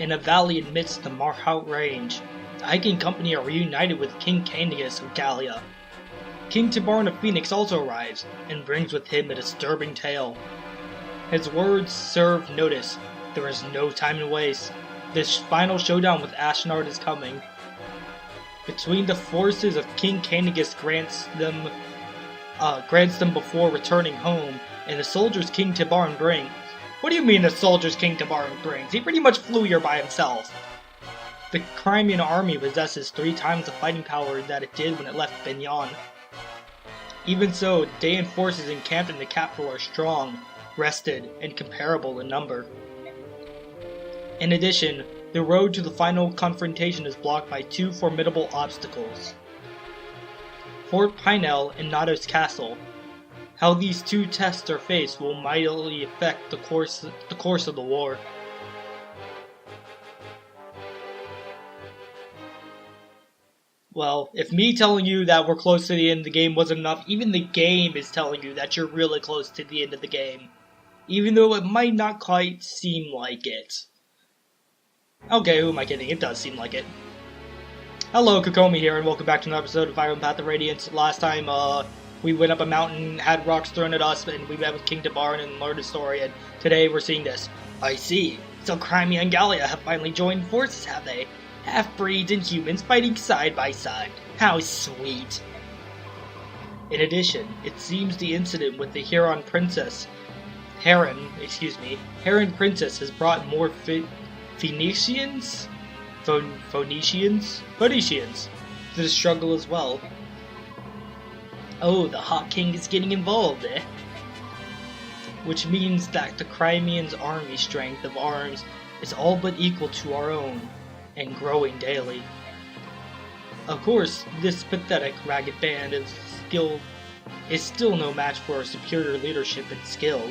In a valley amidst the Marhaut range, the hiking company are reunited with King Candius of Gallia. King Tibarn of Phoenix also arrives, and brings with him a disturbing tale. His words serve notice. There is no time to waste. This final showdown with Ashnard is coming. Between the forces of King Candius grants them before returning home, and the soldiers King Tibarn brings. What do you mean the soldiers King Tibarn brings? He pretty much flew here by himself. The Crimean army possesses 3 times the fighting power that it did when it left Pinell. Even so, Daean forces encamped in the capital are strong, rested, and comparable in number. In addition, the road to the final confrontation is blocked by 2 formidable obstacles. Fort Pinell and Nados Castle. How these 2 tests are faced will mightily affect the course of the war. Well, if me telling you that we're close to the end of the game wasn't enough, even the game is telling you that you're really close to the end of the game. Even though it might not quite seem like it. Okay, who am I kidding? It does seem like it. Hello, Kukomi here, and welcome back to another episode of Fire and Path of Radiance. Last time, we went up a mountain, had rocks thrown at us, and we met with King Tibarn and learned his story, and today we're seeing this. I see. So Crimea and Gallia have finally joined forces, have they? Half-breeds and humans fighting side by side. How sweet. In addition, it seems the incident with the Heron Princess has brought more Phoenicians to the struggle as well. Oh, the Hawk King is getting involved, eh? Which means that the Crimean's army strength of arms is all but equal to our own, and growing daily. Of course, this pathetic, ragged band is still no match for our superior leadership and skill.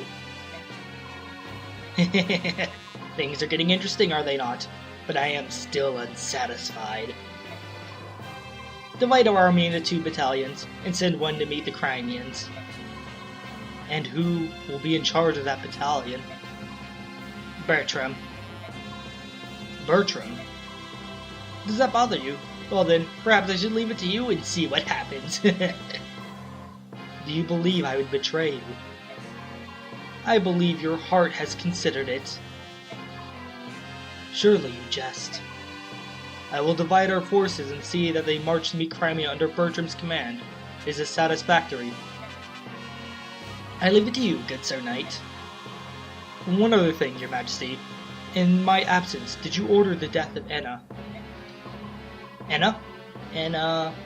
Things are getting interesting, are they not? But I am still unsatisfied. Divide our army into 2 battalions, and send one to meet the Crimeans. And who will be in charge of that battalion? Bertram. Bertram? Does that bother you? Well then, perhaps I should leave it to you and see what happens. Do you believe I would betray you? I believe your heart has considered it. Surely you jest. I will divide our forces and see that they march to meet Crimea under Bertram's command. Is this satisfactory? I leave it to you, good Sir Knight. One other thing, Your Majesty. In my absence, did you order the death of Enna? Enna?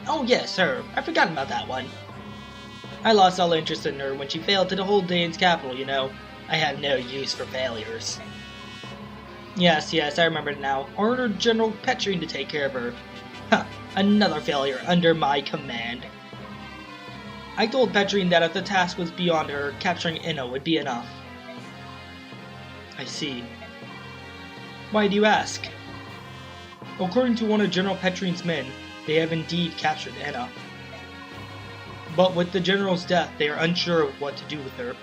Oh yes, sir. I've forgotten about that one. I lost all interest in her when she failed to hold Daean's capital, you know. I have no use for failures. Yes, I remember it now. Ordered General Petrine to take care of her. Huh, another failure under my command. I told Petrine that if the task was beyond her, capturing Enna would be enough. I see. Why do you ask? According to one of General Petrine's men, they have indeed captured Enna. But with the General's death, they are unsure of what to do with her.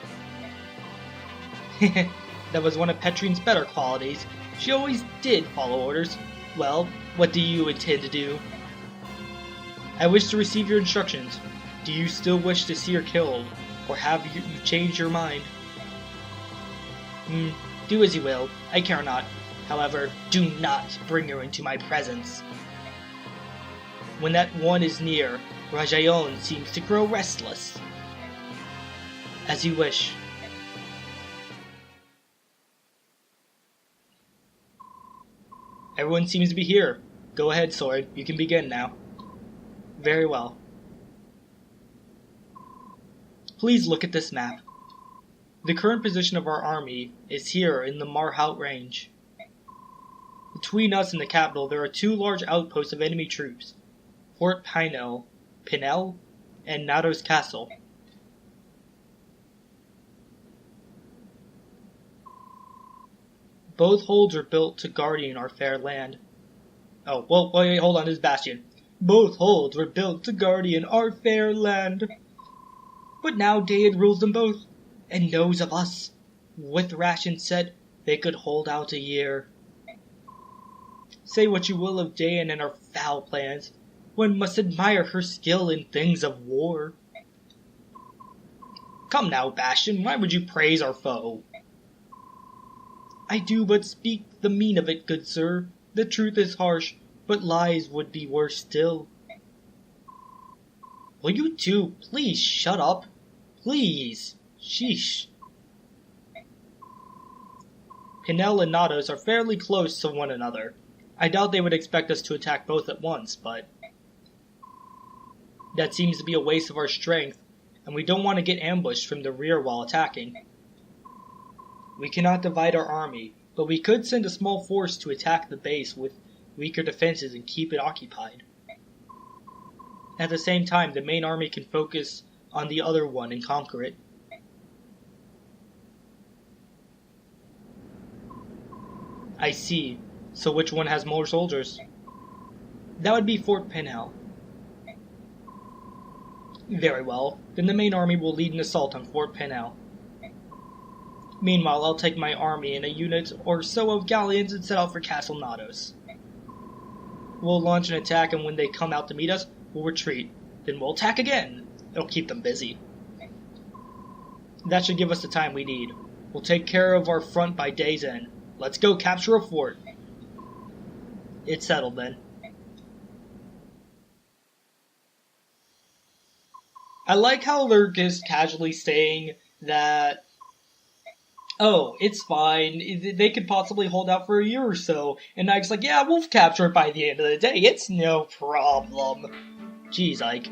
That was one of Petrine's better qualities. She always did follow orders. Well, what do you intend to do? I wish to receive your instructions. Do you still wish to see her killed, or have you changed your mind? Do as you will. I care not. However, do not bring her into my presence. When that one is near, Rajayon seems to grow restless. As you wish. Everyone seems to be here. Go ahead, Sword. You can begin now. Very well. Please look at this map. The current position of our army is here in the Marhaut range. Between us and the capital, there are 2 large outposts of enemy troops. Fort Pinell, and Nados Castle. Both holds are built to guardian our fair land. Oh, well, wait, hold on, this is Bastion. Both holds were built to guardian our fair land. But now Daean rules them both, and knows of us. With rations set, they could hold out a year. Say what you will of Dayan and her foul plans, one must admire her skill in things of war. Come now, Bastion, why would you praise our foe? I do but speak the mean of it, good sir. The truth is harsh, but lies would be worse still. Will you two please shut up? Please. Sheesh. Pinell and Nados are fairly close to one another. I doubt they would expect us to attack both at once, but that seems to be a waste of our strength, and we don't want to get ambushed from the rear while attacking. We cannot divide our army, but we could send a small force to attack the base with weaker defenses and keep it occupied. At the same time, the main army can focus on the other one and conquer it. I see. So which one has more soldiers? That would be Fort Pinell. Very well. Then the main army will lead an assault on Fort Pinell. Meanwhile, I'll take my army and a unit or so of galleons and set out for Castle Nados. We'll launch an attack, and when they come out to meet us, we'll retreat. Then we'll attack again. It'll keep them busy. That should give us the time we need. We'll take care of our front by day's end. Let's go capture a fort. It's settled then. I like how they're just casually saying that, oh, it's fine, they could possibly hold out for a year or so, and Ike's like, yeah, we'll capture it by the end of the day, it's no problem. Jeez, Ike.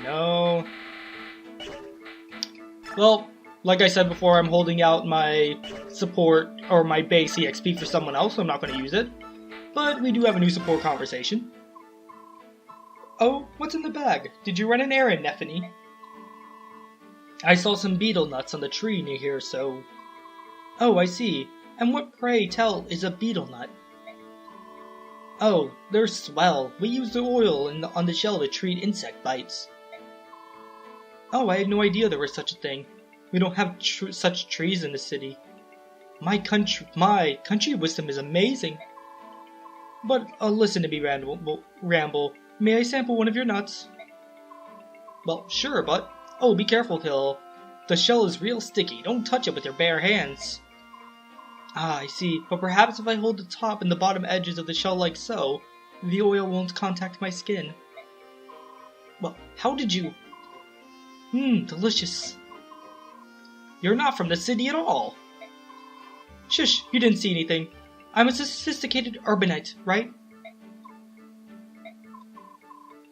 No. Well, like I said before, I'm holding out my support, or my base EXP for someone else, so I'm not going to use it. But we do have a new support conversation. Oh, what's in the bag? Did you run an errand, Nephany? I saw some beetle nuts on the tree near here, so... Oh, I see. And what, pray tell, is a beetle nut? Oh, they're swell. We use the oil on the shell to treat insect bites. Oh, I had no idea there was such a thing. We don't have such trees in the city. My country wisdom is amazing. But, listen to me, Ramble. May I sample one of your nuts? Well, sure, but... Oh, be careful, Till. The shell is real sticky. Don't touch it with your bare hands. Ah, I see. But perhaps if I hold the top and the bottom edges of the shell like so, the oil won't contact my skin. Well, how did you... Delicious. You're not from the city at all. Shush, you didn't see anything. I'm a sophisticated urbanite, right?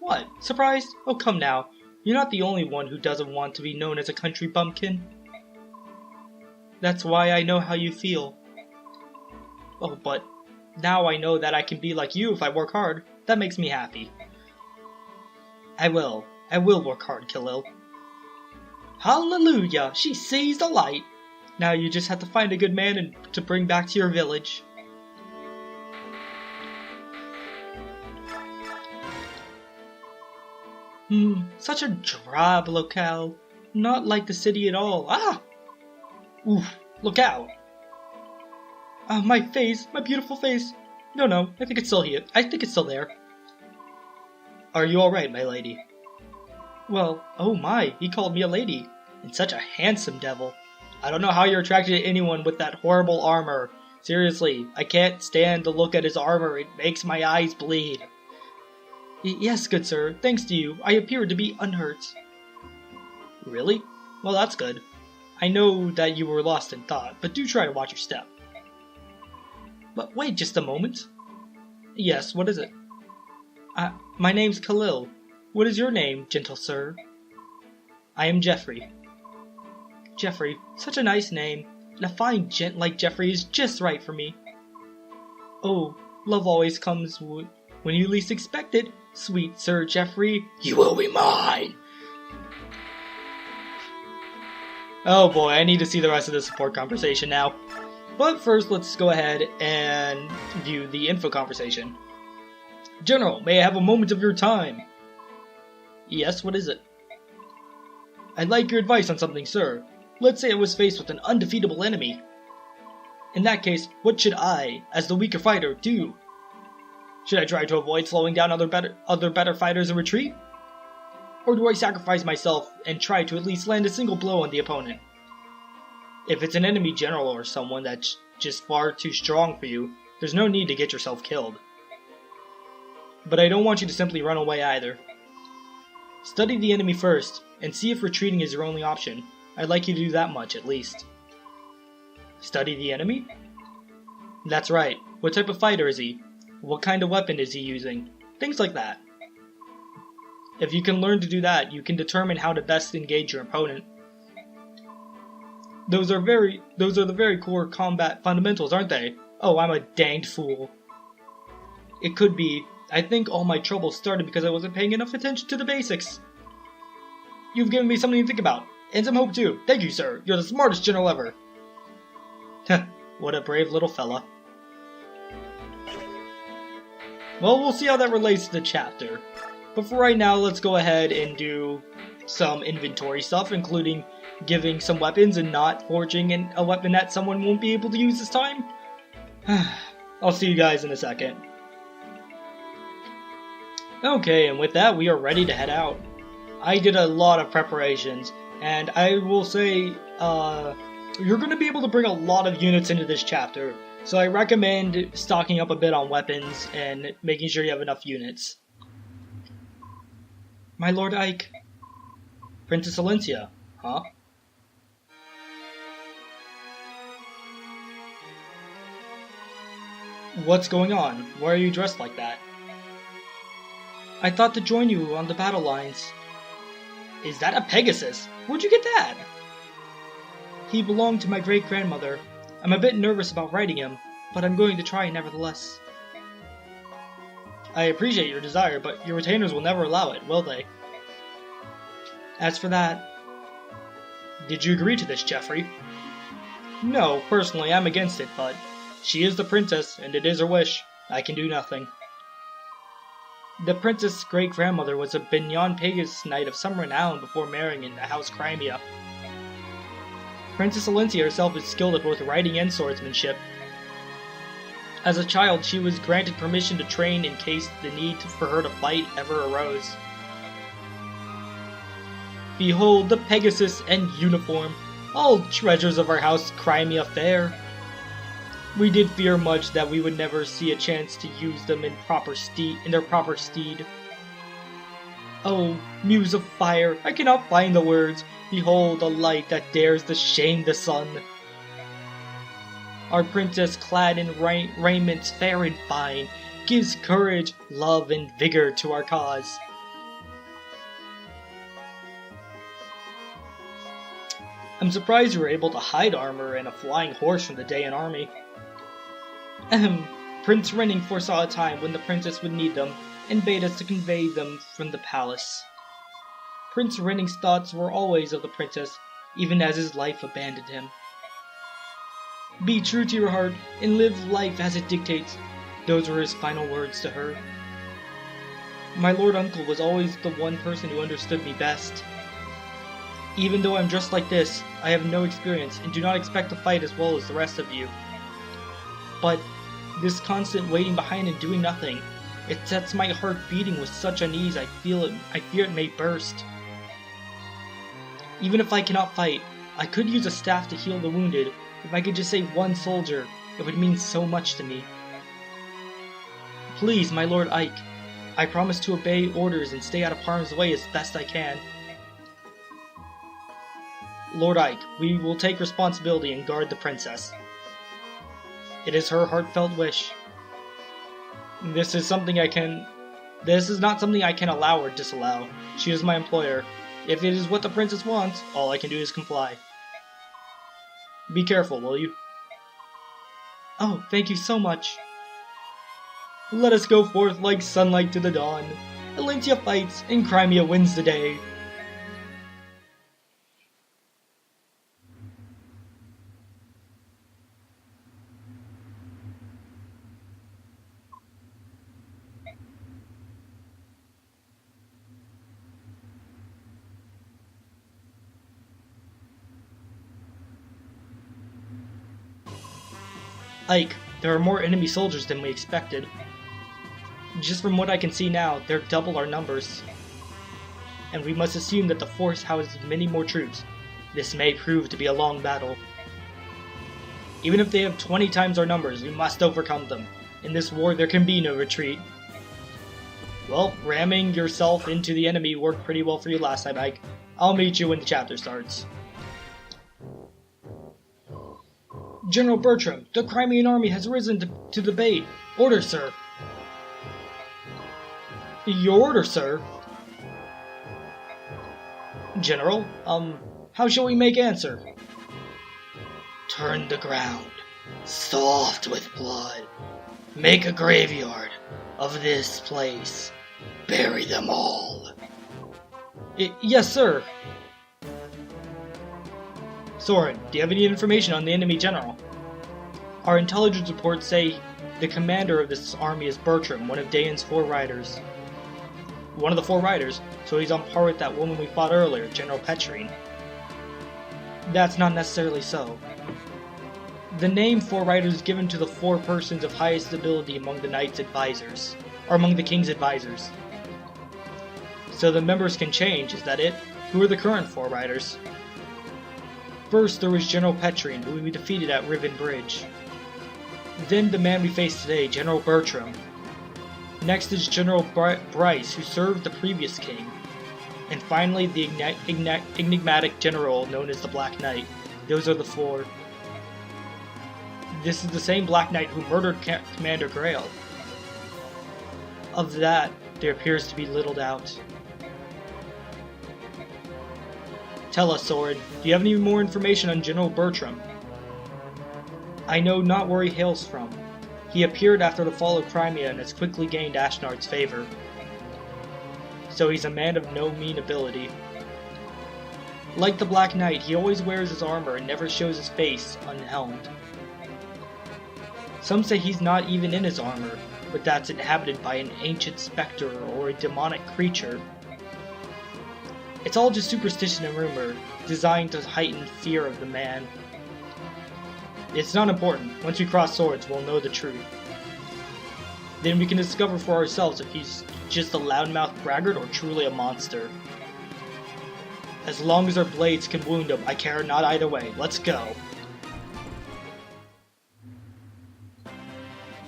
What? Surprised? Oh, come now. You're not the only one who doesn't want to be known as a country bumpkin. That's why I know how you feel. Oh, but now I know that I can be like you if I work hard. That makes me happy. I will work hard, Khalil. Hallelujah! She sees the light! Now you just have to find a good man to bring back to your village. Such a drab locale. Not like the city at all. Ah! Oof, look out! My face, my beautiful face. No, I think it's still here. I think it's still there. Are you alright, my lady? Well, oh my, he called me a lady. And such a handsome devil. I don't know how you're attracted to anyone with that horrible armor. Seriously, I can't stand to look at his armor. It makes my eyes bleed. Yes, good sir. Thanks to you, I appear to be unhurt. Really? Well, that's good. I know that you were lost in thought, but do try to watch your step. But wait just a moment. Yes, what is it? My name's Khalil. What is your name, gentle sir? I am Jeffrey. Jeffrey, such a nice name, and a fine gent like Jeffrey is just right for me. Oh, love always comes when you least expect it, sweet Sir Jeffrey. You will be mine! Oh boy, I need to see the rest of the support conversation now. But first, let's go ahead and view the info conversation. General, may I have a moment of your time? Yes, what is it? I'd like your advice on something, sir. Let's say I was faced with an undefeatable enemy. In that case, what should I, as the weaker fighter, do? Should I try to avoid slowing down other better fighters and retreat? Or do I sacrifice myself and try to at least land a single blow on the opponent? If it's an enemy general or someone that's just far too strong for you, there's no need to get yourself killed. But I don't want you to simply run away either. Study the enemy first, and see if retreating is your only option. I'd like you to do that much, at least. Study the enemy? That's right. What type of fighter is he? What kind of weapon is he using? Things like that. If you can learn to do that, you can determine how to best engage your opponent. Those are the very core combat fundamentals, aren't they? Oh, I'm a danged fool. It could be. I think all my trouble started because I wasn't paying enough attention to the basics. You've given me something to think about. And some hope too. Thank you, sir. You're the smartest general ever. Heh, what a brave little fella. Well, we'll see how that relates to the chapter. But for right now, let's go ahead and do some inventory stuff, including giving some weapons and not forging a weapon that someone won't be able to use this time. I'll see you guys in a second. Okay, and with that, we are ready to head out. I did a lot of preparations, and I will say, you're going to be able to bring a lot of units into this chapter, so I recommend stocking up a bit on weapons and making sure you have enough units. My Lord Ike. Princess Elincia, huh? What's going on? Why are you dressed like that? I thought to join you on the battle lines. Is that a Pegasus? Where'd you get that? He belonged to my great-grandmother. I'm a bit nervous about riding him, but I'm going to try nevertheless. I appreciate your desire, but your retainers will never allow it, will they? As for that... Did you agree to this, Geoffrey? No, personally I'm against it, but she is the princess, and it is her wish. I can do nothing. The princess' great-grandmother was a Binyan Pegasus knight of some renown before marrying in the house Crimea. Princess Elincia herself is skilled at both riding and swordsmanship. As a child, she was granted permission to train in case the need for her to fight ever arose. Behold the Pegasus and uniform, all treasures of our house Crimea fair. We did fear much that we would never see a chance to use them in their proper steed. Oh, muse of fire, I cannot find the words. Behold the light that dares to shame the sun. Our princess, clad in raiments fair and fine, gives courage, love, and vigor to our cause. I'm surprised you were able to hide armor and a flying horse from the Dayan army. Prince Renning foresaw a time when the princess would need them, and bade us to convey them from the palace. Prince Renning's thoughts were always of the princess, even as his life abandoned him. Be true to your heart, and live life as it dictates. Those were his final words to her. My lord uncle was always the one person who understood me best. Even though I'm dressed like this, I have no experience, and do not expect to fight as well as the rest of you. But this constant waiting behind and doing nothing, it sets my heart beating with such unease I fear it may burst. Even if I cannot fight, I could use a staff to heal the wounded. If I could just save one soldier, it would mean so much to me. Please, my Lord Ike, I promise to obey orders and stay out of harm's way as best I can. Lord Ike, we will take responsibility and guard the princess. It is her heartfelt wish. This is not something I can allow or disallow. She is my employer. If it is what the princess wants, all I can do is comply. Be careful, will you? Oh, thank you so much. Let us go forth like sunlight to the dawn. Elincia fights, and Crimea wins the day. Ike, there are more enemy soldiers than we expected. Just from what I can see now, they're double our numbers. And we must assume that the force houses many more troops. This may prove to be a long battle. Even if they have 20 times our numbers, we must overcome them. In this war, there can be no retreat. Well, ramming yourself into the enemy worked pretty well for you last time, Ike. I'll meet you when the chapter starts. General Bertram, the Crimean army has risen to the bait. Order, sir. Your order, sir? General, how shall we make answer? Turn the ground, soft with blood. Make a graveyard of this place. Bury them all. Yes, sir. Soren, do you have any information on the enemy general? Our intelligence reports say the commander of this army is Bertram, one of Dayan's 4 riders. One of the 4 riders, so he's on par with that woman we fought earlier, General Petrine. That's not necessarily so. The name 4 riders is given to the 4 persons of highest ability among the knight's advisors, or among the king's advisors. So the members can change, is that it? Who are the current 4 riders? First, there was General Petrine, who we defeated at Riven Bridge. Then the man we face today, General Bertram. Next is General Bryce, who served the previous king. And finally, the enigmatic general known as the Black Knight. Those are the 4. This is the same Black Knight who murdered Commander Grail. Of that, there appears to be little doubt. Tell us, Soren, do you have any more information on General Bertram? I know not where he hails from. He appeared after the fall of Crimea and has quickly gained Ashnard's favor. So he's a man of no mean ability. Like the Black Knight, he always wears his armor and never shows his face unhelmed. Some say he's not even in his armor, but that's inhabited by an ancient specter or a demonic creature. It's all just superstition and rumor, designed to heighten fear of the man. It's not important. Once we cross swords, we'll know the truth. Then we can discover for ourselves if he's just a loudmouth braggart or truly a monster. As long as our blades can wound him, I care not either way. Let's go.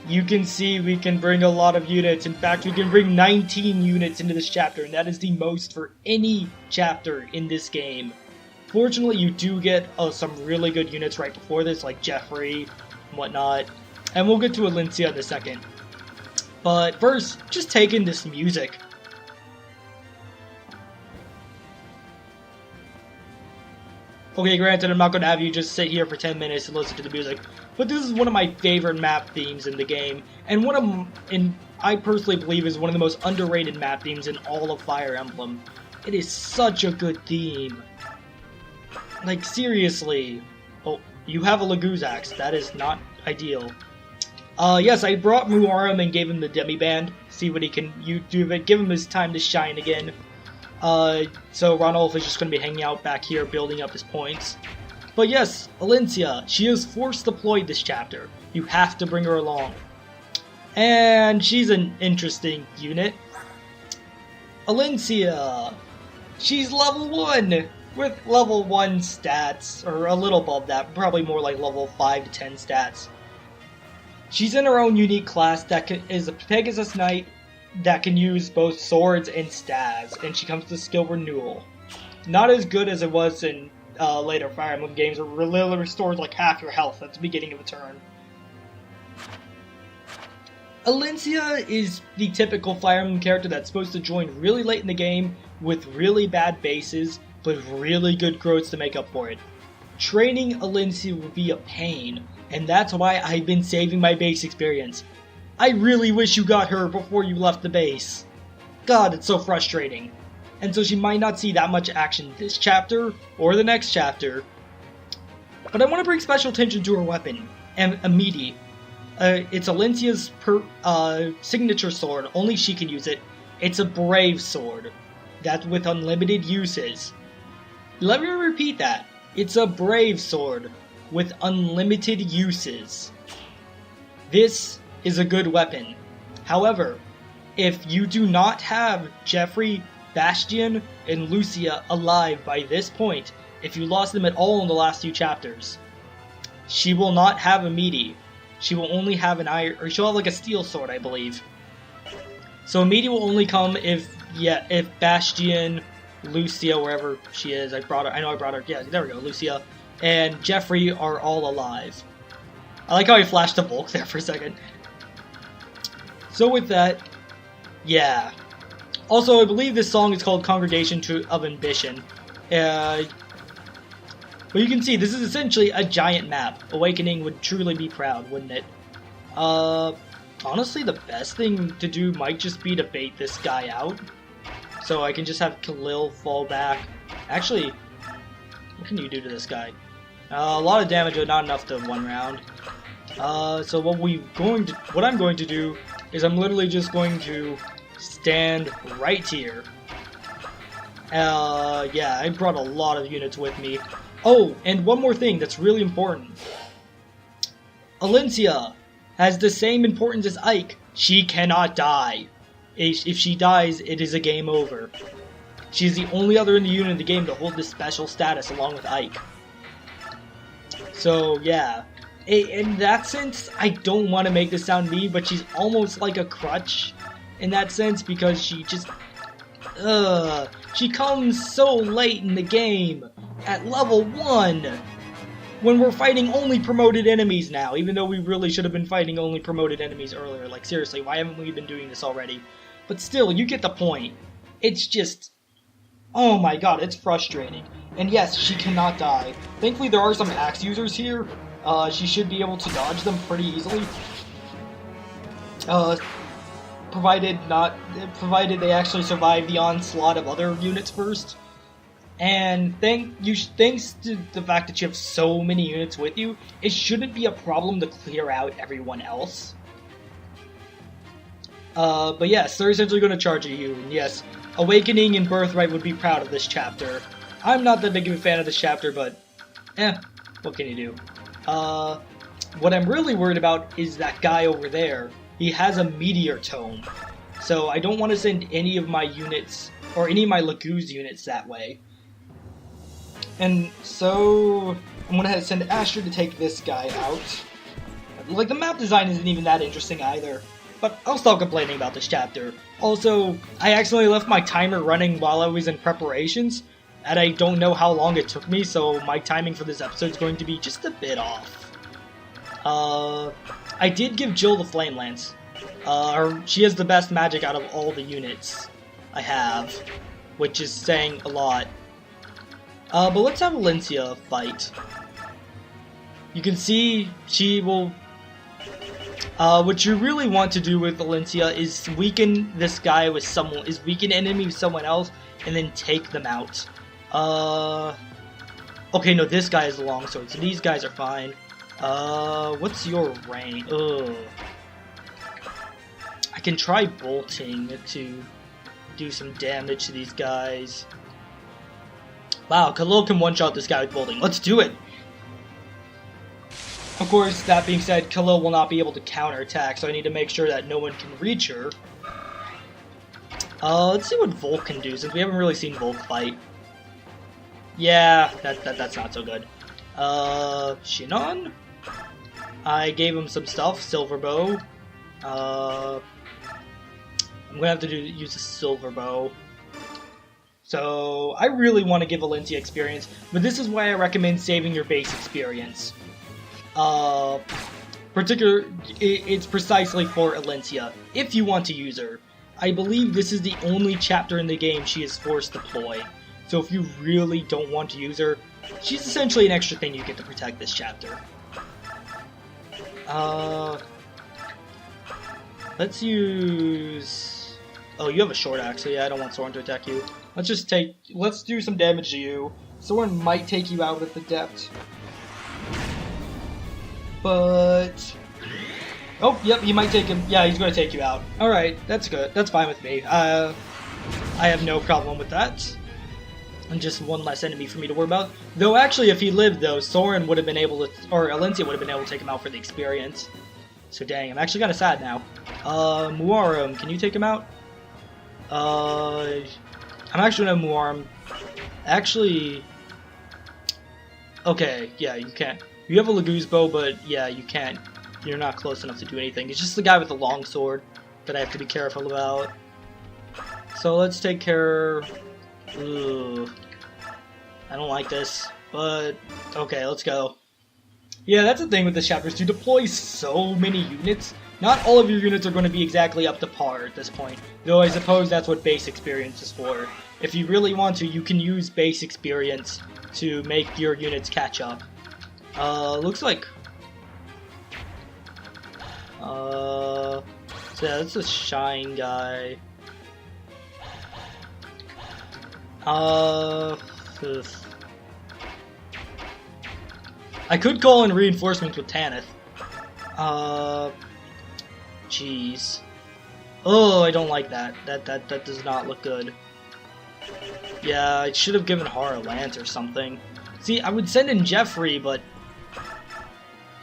You can see we can bring a lot of units. In fact, we can bring 19 units into this chapter, and that is the most for any chapter in this game. Fortunately, you do get some really good units right before this, like Jeffrey and whatnot. And we'll get to Elincia in a second. But first, just take in this music. Okay, granted, I'm not going to have you just sit here for 10 minutes and listen to the music, but this is one of my favorite map themes in the game, and I personally believe is one of the most underrated map themes in all of Fire Emblem. It is such a good theme. Like, seriously. Oh, you have a Laguz that is not ideal. Yes, I brought Muarum and gave him the Demi-Band. See what he can do with it. Give him his time to shine again. So Ranulf is just going to be hanging out back here, building up his points. But yes, Elincia, she is force deployed this chapter. You have to bring her along. And she's an interesting unit. Elincia, she's level 1, with level 1 stats, or a little above that, probably more like level 5 to 10 stats. She's in her own unique class that is a Pegasus Knight, that can use both swords and staves, and she comes to skill renewal. Not as good as it was in later Fire Emblem games, where it really restores like half your health at the beginning of a turn. Elincia is the typical Fire Emblem character that's supposed to join really late in the game with really bad bases, but really good growths to make up for it. Training Elincia would be a pain, and that's why I've been saving my base experience. I really wish you got her before you left the base. God, it's so frustrating. And so she might not see that much action this chapter, or the next chapter. But I want to bring special attention to her weapon, Amidi. It's Elincia's signature sword, only she can use it. It's a brave sword, that's with unlimited uses. Let me repeat that. It's a brave sword, with unlimited uses. This is a good weapon. However, if you do not have Jeffrey, Bastion, and Lucia alive by this point, if you lost them at all in the last few chapters, she will not have a meaty. She will only have an iron, or she'll have like a steel sword, I believe. So a meaty will only come if Bastion, Lucia, wherever she is, I brought her, yeah, there we go, Lucia, and Jeffrey are all alive. I like how I flashed to Volk there for a second. So with that, yeah. Also, I believe this song is called Congregation of Ambition. But you can see, this is essentially a giant map. Awakening would truly be proud, wouldn't it? Honestly, the best thing to do might just be to bait this guy out. So I can just have Khalil fall back. Actually, what can you do to this guy? A lot of damage, but not enough to one round. So what I'm going to do is I'm literally just going to stand right here. Yeah, I brought a lot of units with me. Oh, and one more thing that's really important. Elincia has the same importance as Ike. She cannot die. If she dies, it is a game over. She is the only other in the unit in the game to hold this special status along with Ike. So, yeah. In that sense, I don't want to make this sound mean, but she's almost like a crutch in that sense because she just... she comes so late in the game, at level 1, when we're fighting only promoted enemies now, even though we really should have been fighting only promoted enemies earlier. Like, seriously, why haven't we been doing this already? But still, you get the point. It's just... oh my god, it's frustrating. And yes, she cannot die. Thankfully, there are some axe users here. She should be able to dodge them pretty easily. Provided they actually survive the onslaught of other units first. And thanks to the fact that you have so many units with you, it shouldn't be a problem to clear out everyone else. But yes, they're essentially going to charge at you, and yes, Awakening and Birthright would be proud of this chapter. I'm not that big of a fan of this chapter, but, what can you do? What I'm really worried about is that guy over there. He has a Meteor Tome, so I don't want to send any of my units, or any of my Laguz units that way. And so, I'm going to send Asher to take this guy out. Like, the map design isn't even that interesting either. But I'll stop complaining about this chapter. Also, I accidentally left my timer running while I was in preparations, and I don't know how long it took me, so my timing for this episode is going to be just a bit off. I did give Jill the Flame Lance. She has the best magic out of all the units I have, which is saying a lot. But let's have Elincia fight. You can see she will... what you really want to do with Elincia is weaken this guy with someone, weaken enemy with someone else, and then take them out. Okay, no, this guy is a longsword, so these guys are fine. What's your range? Ugh. I can try bolting to do some damage to these guys. Wow, Khalil can one-shot this guy with bolting. Let's do it! Of course, that being said, Khalil will not be able to counterattack, so I need to make sure that no one can reach her. Let's see what Volk can do, since we haven't really seen Volk fight. Yeah, that's not so good. Shinon? I gave him some stuff, Silver Bow. I'm gonna have to use a Silver Bow. So, I really want to give Elincia experience, but this is why I recommend saving your base experience. It's precisely for Elincia, if you want to use her. I believe this is the only chapter in the game she is forced deployed. So if you really don't want to use her, she's essentially an extra thing you get to protect this chapter. Let's use... oh, you have a short axe, so yeah, I don't want Soren to attack you. Let's do some damage to you. Soren might take you out at the depth. But... oh, yep, he might take him. Yeah, he's going to take you out. Alright, that's good. That's fine with me. I have no problem with that. And just one less enemy for me to worry about. Though, actually, if he lived, though, Soren would have been able to... or Elincia would have been able to take him out for the experience. So dang, I'm actually kind of sad now. Muarum, can you take him out? I'm actually gonna Muarum. Actually, okay, yeah, you can't. You have a Laguz bow, but yeah, you can't. You're not close enough to do anything. It's just the guy with the long sword that I have to be careful about. So let's take care. Ugh. I don't like this, but okay, let's go. Yeah, that's the thing with this chapter, is to deploy so many units. Not all of your units are going to be exactly up to par at this point, though I suppose that's what base experience is for. If you really want to, you can use base experience to make your units catch up. Looks like... so yeah, that's a Shine guy. I could call in reinforcements with Tanith. Jeez. Oh, I don't like that. That does not look good. Yeah, I should have given Har a lance or something. See, I would send in Jeffrey, but...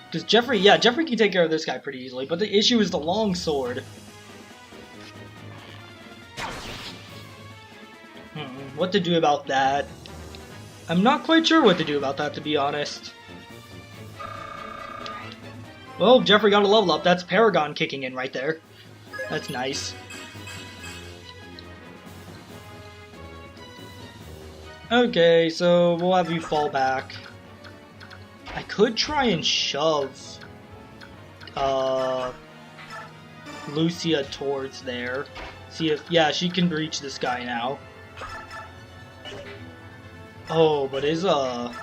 Because Jeffrey, yeah, Jeffrey can take care of this guy pretty easily, but the issue is the long sword. What to do about that? I'm not quite sure what to do about that, to be honest. Well, Jeffrey got a level up. That's Paragon kicking in right there. That's nice. Okay, so we'll have you fall back. I could try and shove Lucia towards there. See if, yeah, she can reach this guy now. Oh, but is I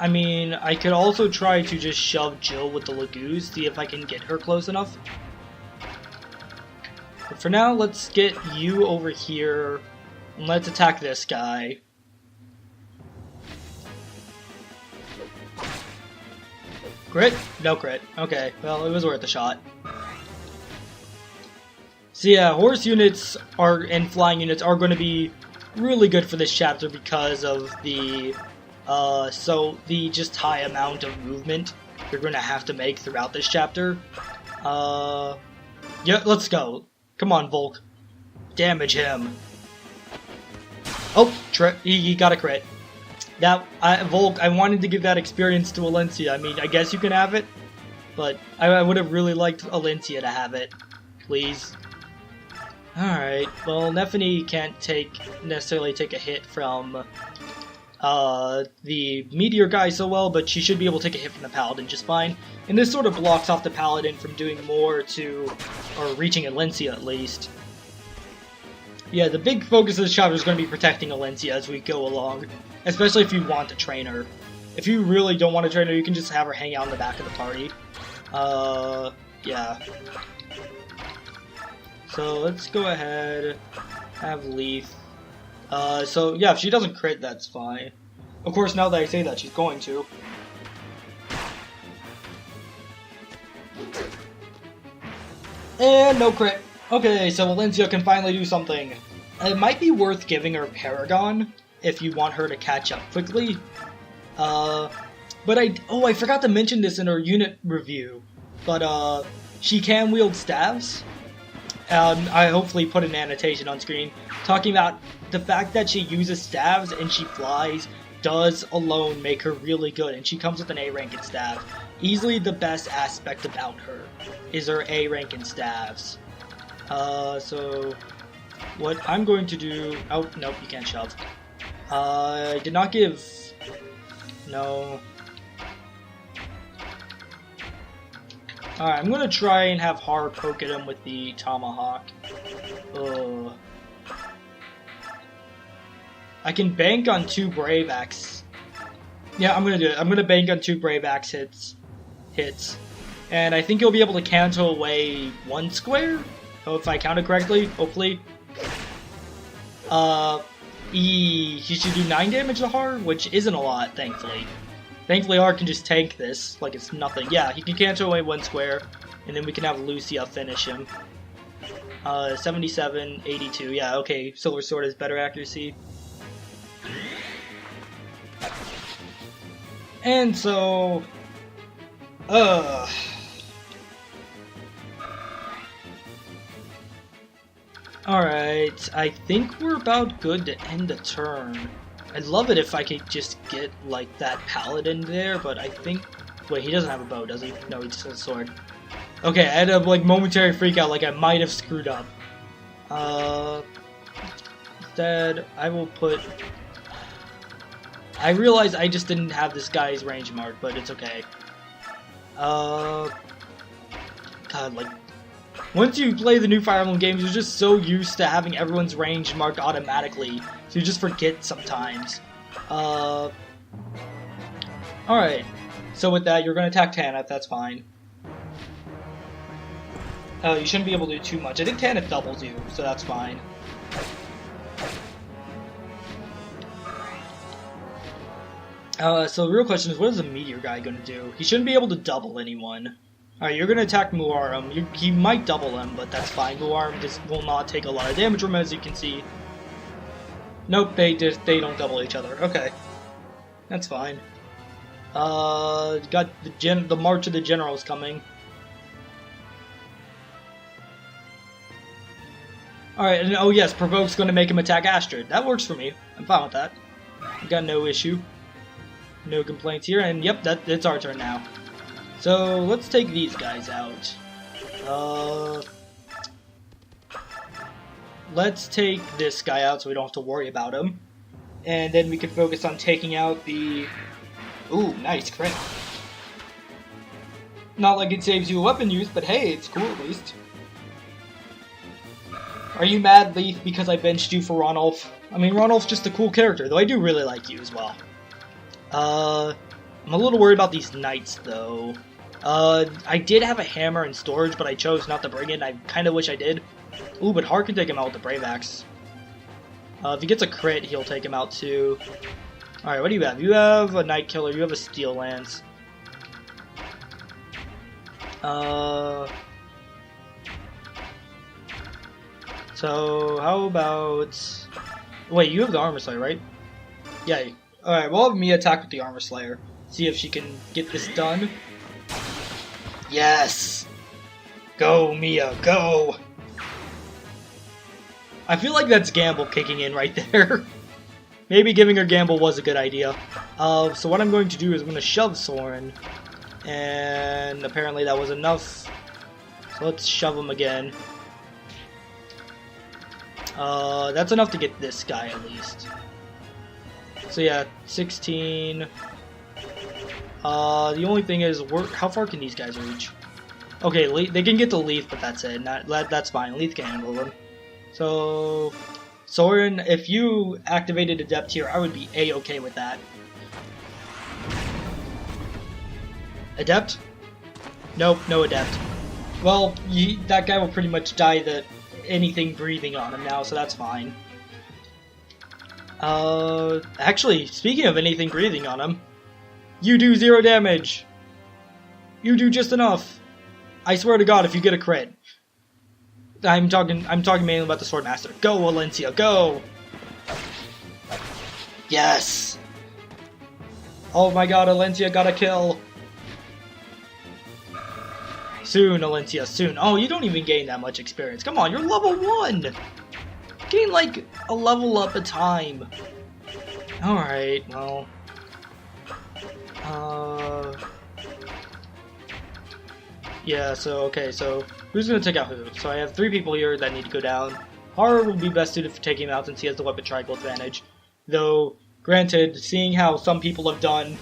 mean, I could also try to just shove Jill with the Laguz, see if I can get her close enough. But for now, let's get you over here, and let's attack this guy. Crit? No crit. Okay, well, it was worth a shot. So yeah, horse units and flying units are going to be really good for this chapter because of the just high amount of movement you're going to have to make throughout this chapter. Yeah, let's go. Come on, Volk. Damage him. Oh, he got a crit. Volk, I wanted to give that experience to Elincia. I mean, I guess you can have it, but I would have really liked Elincia to have it. Please. Alright, well, Nephany can't necessarily take a hit from the Meteor guy so well, but she should be able to take a hit from the Paladin just fine. And this sort of blocks off the Paladin from doing more or reaching Elincia at least. Yeah, the big focus of this chapter is going to be protecting Elincia as we go along, especially if you want to train her. If you really don't want to train her, you can just have her hang out in the back of the party. Yeah. So let's go ahead, have Leaf. So yeah, if she doesn't crit, that's fine. Of course, now that I say that, she's going to. And no crit. Okay, so Elincia can finally do something. It might be worth giving her Paragon if you want her to catch up quickly. But I forgot to mention this in her unit review. But she can wield staves. I hopefully put an annotation on screen talking about the fact that she uses staves and she flies does alone make her really good, and she comes with an A rank in staff. Easily the best aspect about her is her A rank in staves. So what I'm going to do... Oh, nope, you can't shove. I did not give... No. Alright, I'm gonna try and have Har poke at him with the Tomahawk. Ugh. I can bank on 2 Brave Axe. Yeah, I'm gonna do it. I'm gonna bank on 2 Brave Axe hits. And I think you'll be able to cancel away 1 square? Oh, if I counted correctly, hopefully. He should do 9 damage to Har, which isn't a lot, thankfully. Thankfully, Har can just tank this like it's nothing. Yeah, he can cancel away 1 square, and then we can have Lucia finish him. 77, 82. Yeah, okay. Silver Sword has better accuracy. And so... Alright, I think we're about good to end the turn. I'd love it if I could just get, like, that paladin there, but I think... Wait, he doesn't have a bow, does he? No, he just has a sword. Okay, I had a, like, momentary freak out, like I might have screwed up. Instead, I will put... I realize I just didn't have this guy's range mark, but it's okay. God, like... Once you play the new Fire Emblem games, you're just so used to having everyone's range marked automatically, so you just forget sometimes. Alright, so with that, you're going to attack Tanith, that's fine. You shouldn't be able to do too much. I think Tanith doubles you, so that's fine. So the real question is, what is the Meteor guy going to do? He shouldn't be able to double anyone. Alright, you're going to attack Muarum. He might double him, but that's fine. Muarum just will not take a lot of damage from it, as you can see. Nope, they don't double each other. Okay. That's fine. Got the March of the Generals coming. Alright, and oh yes, Provoke's going to make him attack Astrid. That works for me. I'm fine with that. Got no issue. No complaints here, and yep, it's our turn now. So, let's take these guys out. Let's take this guy out so we don't have to worry about him. And then we can focus on taking out the... Ooh, nice crit. Not like it saves you a weapon use, but hey, it's cool at least. Are you mad, Leaf, because I benched you for Ronulf? I mean, Ronulf's just a cool character, though I do really like you as well. I'm a little worried about these knights, though. I did have a hammer in storage, but I chose not to bring it, and I kind of wish I did. Ooh, but Hart can take him out with the Brave Axe. If he gets a crit, he'll take him out too. Alright, what do you have? You have a Night Killer, you have a Steel Lance. So, how about... Wait, you have the Armor Slayer, right? Yeah. Alright, we'll have Mia attack with the Armor Slayer. See if she can get this done. Yes! Go, Mia, go! I feel like that's Gamble kicking in right there. Maybe giving her Gamble was a good idea. So what I'm going to do is I'm going to shove Soren. And apparently that was enough. So let's shove him again. That's enough to get this guy at least. So yeah, 16. The only thing is, how far can these guys reach? Okay, they can get to Leaf, but that's it. That's fine. Leaf can handle them. So, Soren, if you activated Adept here, I would be A-okay with that. Adept? Nope, no Adept. Well, that guy will pretty much die to anything breathing on him now, so that's fine. Actually, speaking of anything breathing on him, you do 0 damage. You do just enough. I swear to God, if you get a crit. I'm talking mainly about the Swordmaster. Go, Elincia, go! Yes! Oh my God, Elincia got a kill. Soon, Elincia, soon. Oh, you don't even gain that much experience. Come on, you're level 1! Gain like a level up a time. Alright, well... Yeah, so, okay, so, who's gonna take out who? So I have 3 people here that need to go down. Horror will be best suited for taking him out since he has the weapon triangle advantage. Though, granted, seeing how some people have done...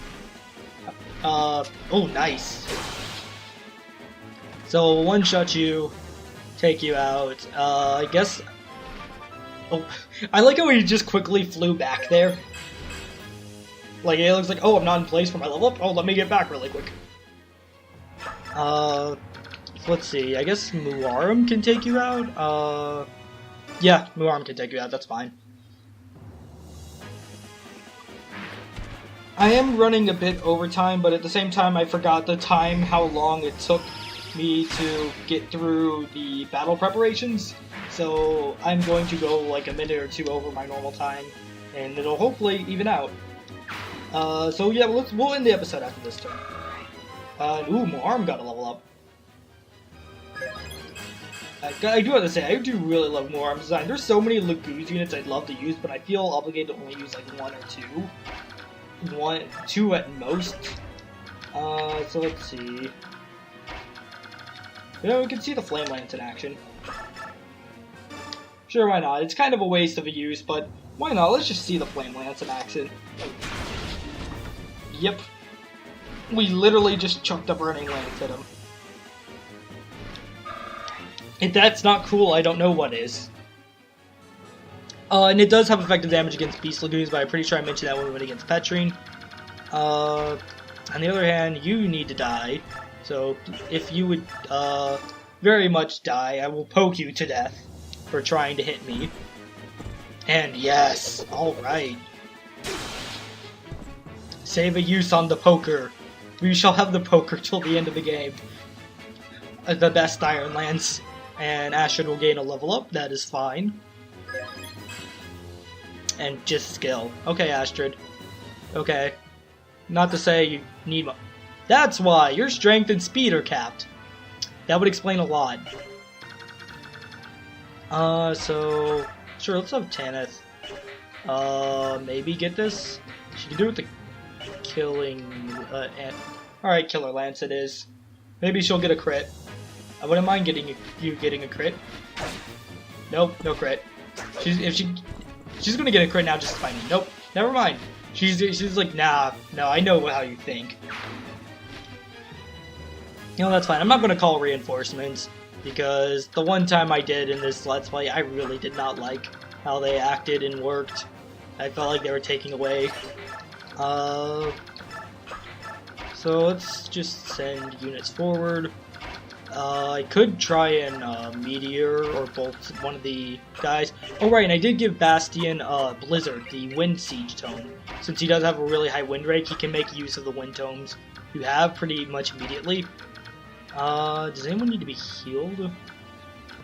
oh, nice. So, one-shot you, take you out, I guess... Oh, I like how he just quickly flew back there. Like, it looks like, oh, I'm not in place for my level up. Oh, let me get back really quick. Let's see. I guess Muarum can take you out. Yeah, Muarum can take you out. That's fine. I am running a bit overtime, but at the same time, I forgot the time how long it took me to get through the battle preparations, so I'm going to go like a minute or two over my normal time, and it'll hopefully even out. So yeah, we'll end the episode after this turn. Ooh, my arm got a level up. I do have to say, I do really love more arm design. There's so many Lagoose units I'd love to use, but I feel obligated to only use like one or two. Two at most. So let's see. You know, we can see the Flame Lance in action. Sure, why not? It's kind of a waste of a use, but why not? Let's just see the Flame Lance in action. Yep. We literally just chucked a Burning Lance at him. If that's not cool, I don't know what is. And it does have effective damage against Beast Lagoons, but I'm pretty sure I mentioned that when we went against Petrine. On the other hand, you need to die. So, if you would very much die, I will poke you to death for trying to hit me. And yes, alright. Save a use on the poker. We shall have the poker till the end of the game. The best Iron Lance. And Astrid will gain a level up, that is fine. And just skill. Okay, Astrid. Okay. Not to say you need my... That's why! Your strength and speed are capped. That would explain a lot. So... Sure, let's have Tanith. Maybe get this? She can do it with the killing... Alright, Killer Lance it is. Maybe she'll get a crit. I wouldn't mind you getting a crit. Nope, no crit. She's gonna get a crit now just to find me. Nope, never mind. She's like, nah, no, I know how you think. You know, that's fine. I'm not gonna call reinforcements, because the one time I did in this Let's Play, I really did not like how they acted and worked. I felt like they were taking away. So let's just send units forward. I could try and Meteor or Bolt one of the guys. Oh right, and I did give Bastion Blizzard, the Wind Siege Tome. Since he does have a really high wind rate, he can make use of the Wind Tomes you have pretty much immediately. Does anyone need to be healed?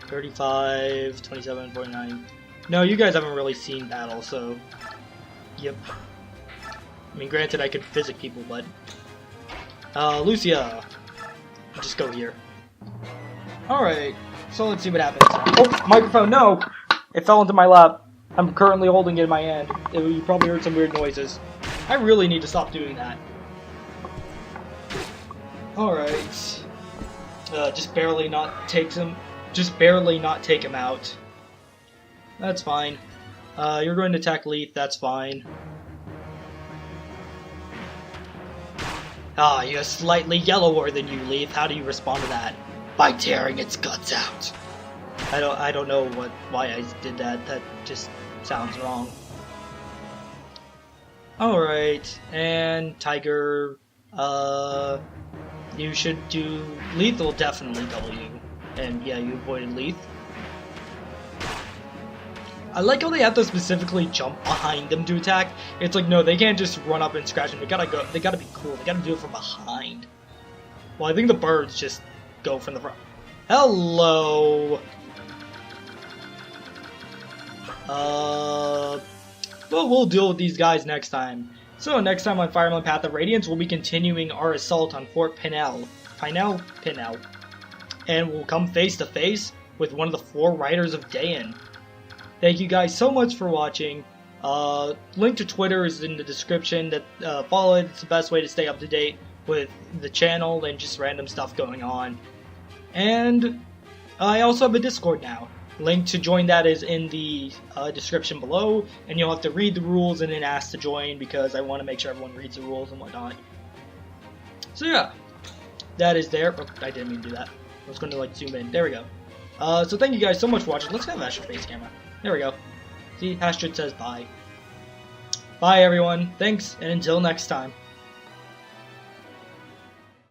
35, 27, 49. No, you guys haven't really seen battle, so... Yep. I mean, granted I could physic people, but... Lucia! Just go here. Alright, so let's see what happens. Oh, microphone, no! It fell into my lap. I'm currently holding it in my hand. You probably heard some weird noises. I really need to stop doing that. Alright. Just barely not take him out. That's fine. You're going to attack Leith, that's fine. Ah, you're slightly yellower than you, Leith. How do you respond to that? By tearing its guts out. I don't know why I did that. That just sounds wrong. Alright, and Tiger, you should do... Leith will definitely double you. And yeah, you avoided Leith. I like how they have to specifically jump behind them to attack. It's like, no, they can't just run up and scratch them. They gotta be cool. They gotta do it from behind. Well, I think the birds just go from the front. Hello! Well, we'll deal with these guys next time. So, next time on Fire Emblem Path of Radiance, we'll be continuing our assault on Fort Pinell. Pinell. And we'll come face to face with one of the 4 Riders of Dayan. Thank you guys so much for watching. Link to Twitter is in the description. Follow it. It's the best way to stay up to date with the channel and just random stuff going on. And I also have a Discord now. Link to join that is in the description below, and you'll have to read the rules and then ask to join because I want to make sure everyone reads the rules and whatnot. So yeah, that is there. Oh, I didn't mean to do that. I was going to like zoom in. There we go. So thank you guys so much for watching. Let's have Astrid face camera. There we go. See, Astrid says bye. Bye everyone. Thanks, and until next time.